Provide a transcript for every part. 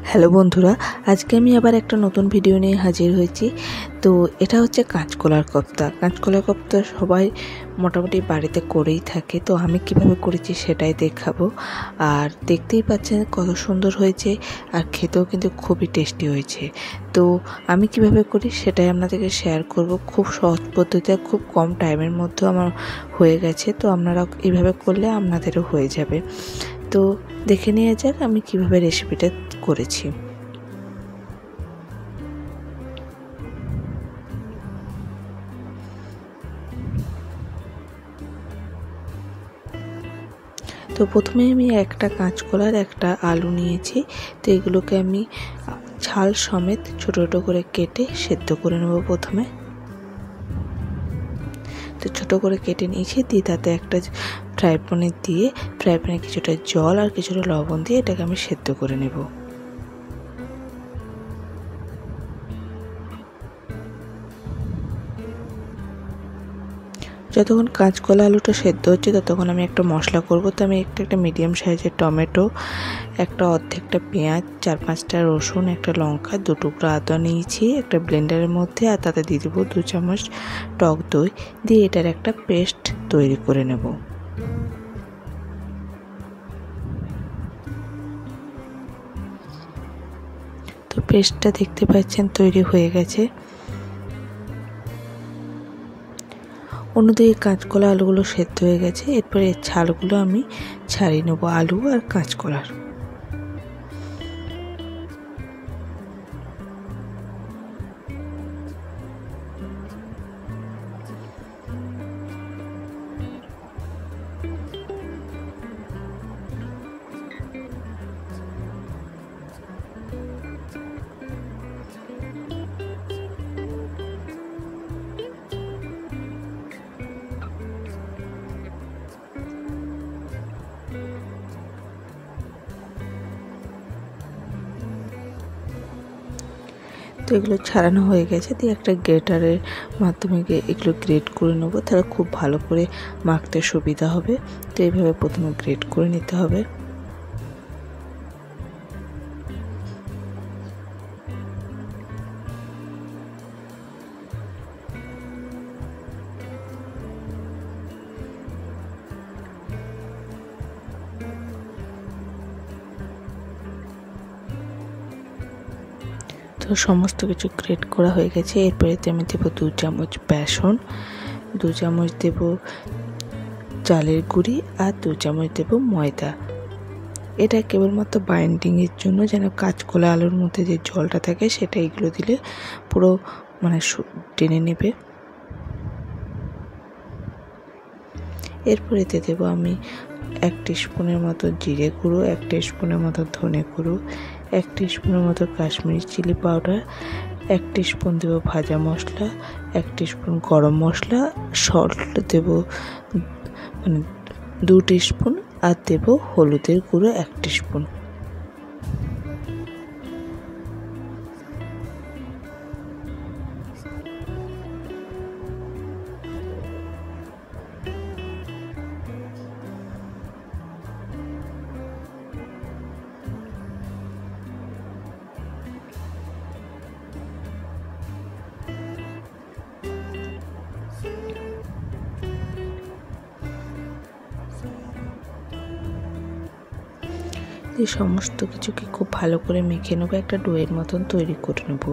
Hello বন্ধুরা, আজকে আমি আবার একটা নতুন ভিডিও নিয়ে হাজির হয়েছি। তো এটা হচ্ছে কাঁচকলার কোপ্তা। কাঁচকলার কোপ্তা সবাই মোটামুটি বাড়িতে করেই থাকে। তো আমি কিভাবে করেছি সেটাই দেখাবো। আর দেখতেই পাচ্ছেন কত সুন্দর হয়েছে, আর খেতেও কিন্তু খুবই টেস্টি হয়েছে। তো আমি কিভাবে করি সেটাই আপনাদেরকে শেয়ার করব। খুব সহজ পদ্ধতিতে, খুব কম টাইমের মধ্যেও আমার হয়ে গেছে। তো আপনারা এইভাবে করলে আপনাদেরও হয়ে যাবে। তো দেখে নেওয়া যাক আমি কিভাবে রেসিপিটা করেছি। তো প্রথমে আমি একটা কাঁচকলার একটা আলু নিয়েছি। তো এগুলোকে আমি ছাল সমেত ছোটো ছোটো করে কেটে সেদ্ধ করে নেব প্রথমে। তো ছোটো করে কেটে নিয়েছি, দিয়ে তাতে একটা ফ্রাই প্যানে দিয়ে ফ্রাই প্যানে কিছুটা জল আর কিছুটা লবণ দিয়ে এটাকে আমি সেদ্ধ করে নেব। যতক্ষণ কাঁচকলা আলুটা সেদ্ধ হচ্ছে ততক্ষণ আমি একটা মশলা করব। তো আমি একটা মিডিয়াম সাইজের টমেটো, একটা অর্ধেকটা পেঁয়াজ, 4-5টা রসুন, একটা লঙ্কা, 2 টুকরা আদা নিয়েছি একটা ব্লেন্ডারের মধ্যে। আর তাতে দিয়ে দেবো 2 চামচ টক দই, দিয়ে এটার একটা পেস্ট তৈরি করে নেব। তো পেস্টটা দেখতে পাচ্ছেন তৈরি হয়ে গেছে। অন্যদিকে কাঁচকলা আলুগুলো সেদ্ধ হয়ে গেছে। এরপরে এর ছালগুলো আমি ছাড়িয়ে নেবো, আলু আর কাঁচকলার। তো এগুলো ছাড়ানো হয়ে গেছে, দিয়ে একটা গ্রেটারের মাধ্যমে এগুলো গ্রেট করে নেবো, তাহলে খুব ভালো করে মাখতে সুবিধা হবে। তো এইভাবে প্রথমে গ্রেট করে নিতে হবে। তো সমস্ত কিছু গ্রেট করা হয়ে গেছে। এরপরে আমি দেবো 2 চামচ বেসন, 2 চামচ দেব চালের গুঁড়ি, আর 2 চামচ দেব ময়দা। এটা কেবলমাত্র বাইন্ডিংয়ের জন্য, যেন কাঁচকলা আলুর মধ্যে যে জলটা থাকে সেটা এগুলো দিলে পুরো টেনে নেবে। এরপরে দিয়ে দেবো আমি 1 টিস্পুনের মতো জিরে গুঁড়ো, 1 টিস্পুনের মতো ধনে গুঁড়ো, 1 টিস্পুনের মতো কাশ্মীরি চিলি পাউডার, 1 টিস্পুন দেবো ভাজা মশলা, 1 টিস্পুন গরম মশলা, সল্ট দেবো 2 টিস্পুন, আর দেবো হলুদের গুঁড়ো 1 টিস্পুন। এই সমস্ত কিছুকে খুব ভালো করে মেখে নেবো, একটা ডোয়ের মতন তৈরি করে নেবো।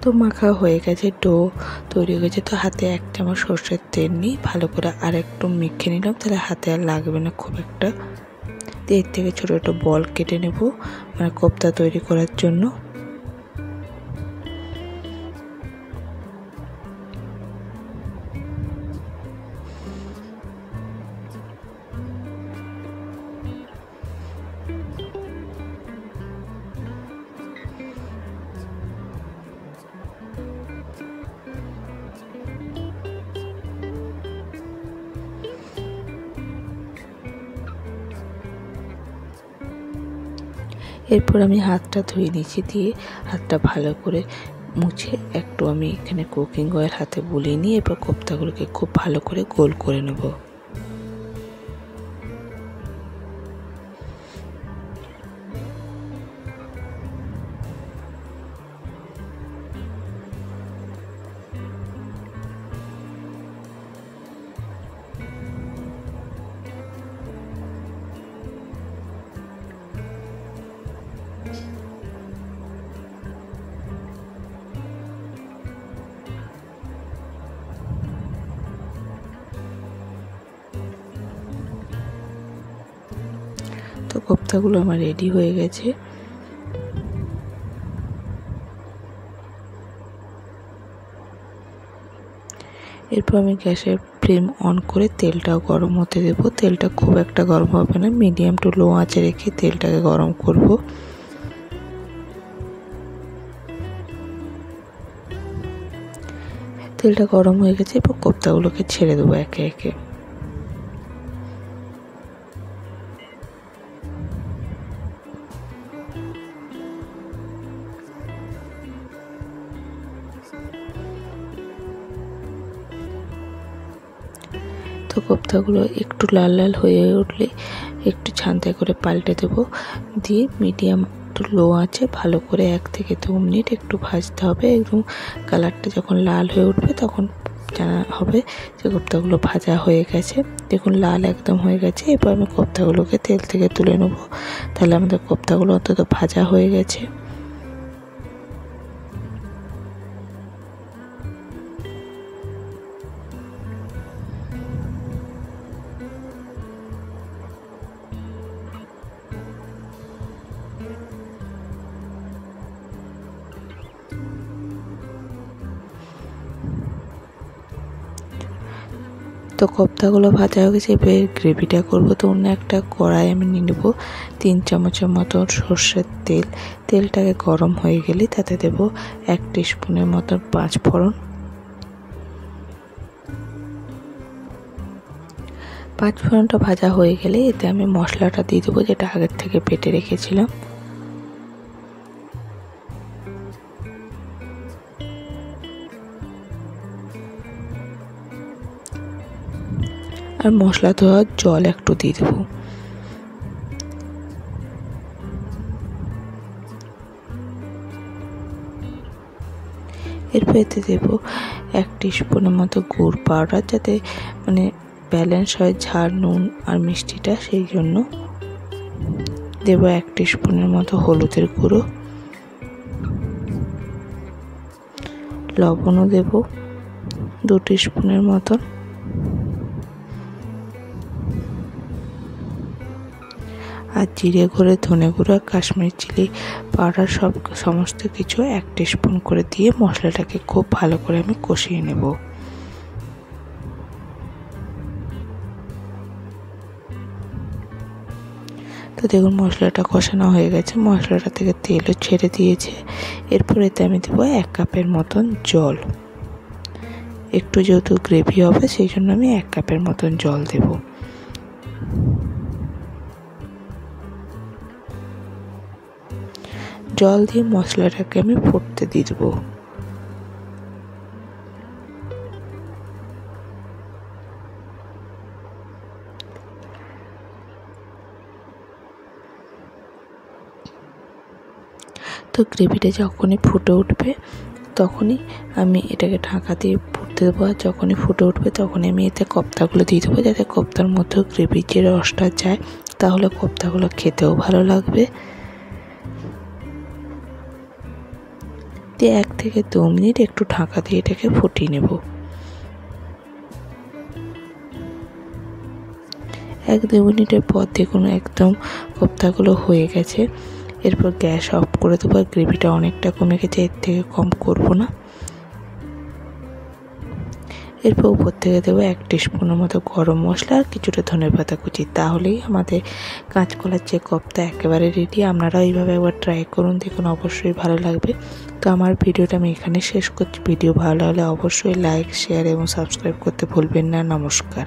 তো মাখা হয়ে গেছে, ডো তৈরি হয়ে গেছে। তো হাতে 1 চামচ সর্ষের তেল নিয়ে ভালো করে আর একটু মেখে নিলাম, তাহলে হাতে আর লাগবে না খুব একটা। দিয়ে এর থেকে ছোটো ছোটো বল কেটে নেব, মানে কোপ্তা তৈরি করার জন্য। এরপর আমি হাতটা ধুয়ে নিয়েছি, দিয়ে হাতটা ভালো করে মুছে একটু আমি এখানে কুকিং অয়েল হাতে বুলিয়ে নিয়ে এরপর কোপ্তাগুলোকে খুব ভালো করে গোল করে নেব। তো কোপ্তাগুলো আমার রেডি হয়ে গেছে। এরপর আমি গ্যাসের ফ্লেম অন করে তেলটাও গরম হতে দেব। তেলটা খুব একটা গরম হবে না, মিডিয়াম টু লো আঁচে রেখে তেলটাকে গরম করব। তেলটা গরম হয়ে গেছে, এরপর কোপ্তাগুলোকে ছেড়ে দেবো একে একে। তো কোপ্তাগুলো একটু লাল লাল হয়ে উঠলে একটু ছান্তায় করে পাল্টে দেবো, দিয়ে মিডিয়াম টু লো আঁচে ভালো করে 1 থেকে 2 মিনিট একটু ভাজতে হবে। একদম কালারটা যখন লাল হয়ে উঠবে তখন জানা হবে যে কোপ্তাগুলো ভাজা হয়ে গেছে। দেখুন লাল একদম হয়ে গেছে। এরপর আমি কোপ্তাগুলোকে তেল থেকে তুলে নেব। তাহলে আমাদের কোপ্তাগুলো অন্তত ভাজা হয়ে গেছে। তো কোপ্তাগুলো ভাজা হয়ে গেছে, এবার গ্রেভিটা করবো। তো অন্য একটা কড়াই আমি নিয়ে নেবো 3 চামচের মতো সর্ষের তেল। তেলটাকে গরম হয়ে গেলে তাতে দেব 1 টিস্পুনের মতো 5 ফোড়ন। 5 ফোড়নটা ভাজা হয়ে গেলে এতে আমি মশলাটা দিয়ে দেবো, যেটা আগের থেকে বেটে রেখেছিলাম। আর মশলা ধোয়ার জল একটু দিয়ে দেবো। এরপর এতে দেবো 1 টিস্পুনের মতো গুড় পাউডার, যাতে মানে ব্যালেন্স হয় ঝাল, নুন আর মিষ্টিটা, সেই জন্য দেব 1 টিস্পুনের মতো হলুদের গুঁড়ো। লবণও দেব 2 টিস্পুনের মতন। আর জিরে গুঁড়ো, ধনে গুঁড়ো, কাশ্মীরি চিলি পাউডার সমস্ত কিছু 1 টিস্পুন করে দিয়ে মশলাটাকে খুব ভালো করে আমি কষিয়ে নেব। তো দেখুন মশলাটা কষানো হয়ে গেছে, মশলাটা থেকে তেলও ছেড়ে দিয়েছে। এরপর এতে আমি দেবো 1 কাপের মতন জল। একটু যেহেতু গ্রেভি হবে সেই জন্য আমি 1 কাপের মতন জল দেব। জল দিয়ে মশলাটাকে আমি ফুটতে দিয়ে দেবো। তো গ্রেভিটা যখনই ফুটে উঠবে তখনই আমি এটাকে ঢাকা দিয়ে ফুটতে দেবো। আর যখনই ফুটে উঠবে তখনই আমি এতে কোপ্তাগুলো দিয়ে দেবো, যাতে কোপ্তার মধ্যেও গ্রেভির যে রসটা যায়, তাহলে কোপ্তাগুলো খেতেও ভালো লাগবে। দিয়ে 1 থেকে 2 মিনিট একটু ঢাকা দিয়ে এটাকে ফুটিয়ে নেব। 1-2 মিনিটের পর দেখুন একদম কোপ্তাগুলো হয়ে গেছে। এরপর গ্যাস অফ করে দেবো। গ্রেভিটা অনেকটা কমে গেছে, এর থেকে কম করব না। এরপর উপর থেকে দেবো 1 টিস্পুনের মতো গরম মশলা আর কিছুটা ধনেপাতা কুচি। তাহলেই আমাদের কাঁচকলার যে কোপ্তা একেবারে রেডি। আপনারাও এইভাবে একবার ট্রাই করুন, দেখুন অবশ্যই ভালো লাগবে। তো আমার ভিডিওটা আমি এখানে শেষ করছি। ভিডিও ভালো লাগলে অবশ্যই লাইক, শেয়ার এবং সাবস্ক্রাইব করতে ভুলবেন না। নমস্কার।